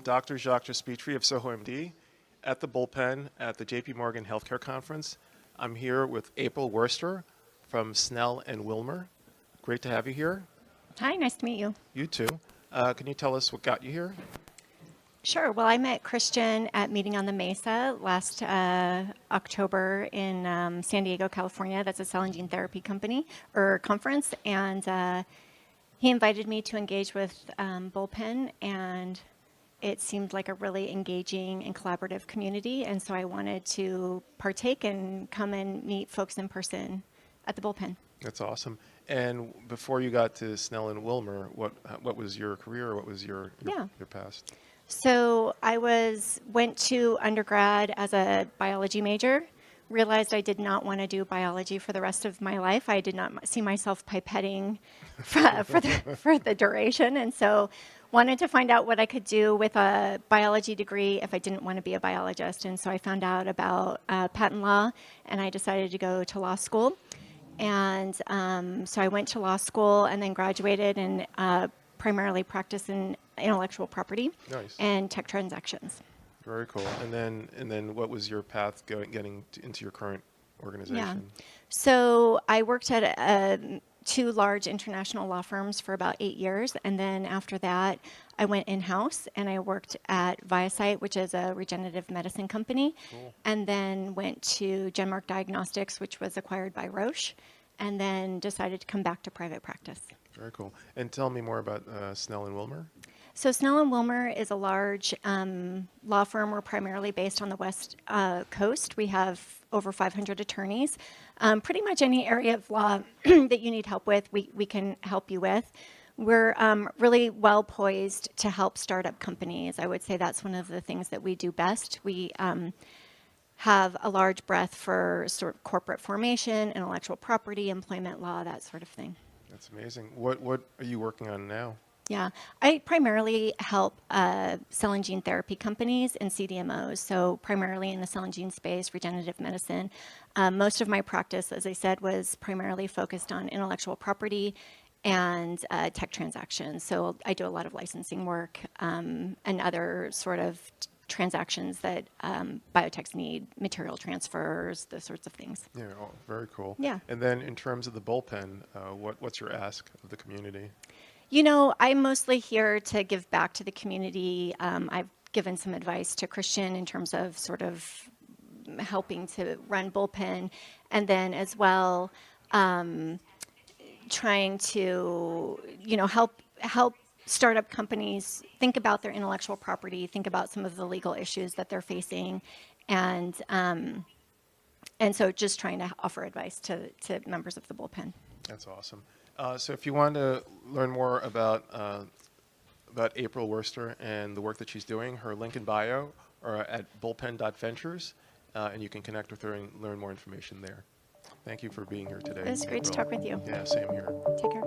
Dr. Jacques Despitri of Soho MD at the Bullpen at the JP Morgan Healthcare Conference. I'm here with April Wurster from Snell and Wilmer. Great to have you here. Hi, nice to meet you. You too. Can you tell us what got you here? Sure. Well, I met Christian at Meeting on the Mesa last October in San Diego, California. That's a cell and gene therapy company or conference. And he invited me to engage with Bullpen, and it seemed like a really engaging and collaborative community. And so I wanted to partake and come and meet folks in person at the Bullpen. That's awesome. And before you got to Snell and Wilmer, what was your career? What was your past? So I went to undergrad as a biology major, realized I did not want to do biology for the rest of my life. I did not see myself pipetting for the duration, and so wanted to find out what I could do with a biology degree if I didn't want to be a biologist. And so I found out about patent law, and I decided to go to law school. And so I went to law school and then graduated and primarily practiced in intellectual property and tech transactions. Very cool. And then what was your path getting into your current organization? Yeah. So I worked at two large international law firms for about 8 years. And then after that, I went in-house and I worked at BioScience, which is a regenerative medicine company. Cool. And then went to Genmark Diagnostics, which was acquired by Roche, and then decided to come back to private practice. Very cool. And tell me more about Snell and Wilmer. So Snell and Wilmer is a large law firm. We're primarily based on the West Coast. We have over 500 attorneys. Pretty much any area of law that you need help with, we can help you with. We're really well poised to help startup companies. I would say that's one of the things that we do best. We have a large breadth for sort of corporate formation, intellectual property, employment law, that sort of thing. That's amazing. What are you working on now? Yeah, I primarily help cell and gene therapy companies and CDMOs, so primarily in the cell and gene space, regenerative medicine. Most of my practice, as I said, was primarily focused on intellectual property and tech transactions. So I do a lot of licensing work and other sort of transactions that biotechs need, material transfers, those sorts of things. Yeah, oh, very cool. Yeah. And then in terms of the Bullpen, what's your ask of the community? You know, I'm mostly here to give back to the community. I've given some advice to Christian in terms of sort of helping to run Bullpen, and then as well trying to, help startup companies think about their intellectual property, think about some of the legal issues that they're facing, and so just trying to offer advice to members of the Bullpen. That's awesome. So if you want to learn more about April Wurster and the work that she's doing, her link in bio are at bullpen.ventures, and you can connect with her and learn more information there. Thank you for being here today. It was great to talk with you. Yeah, same here. Take care.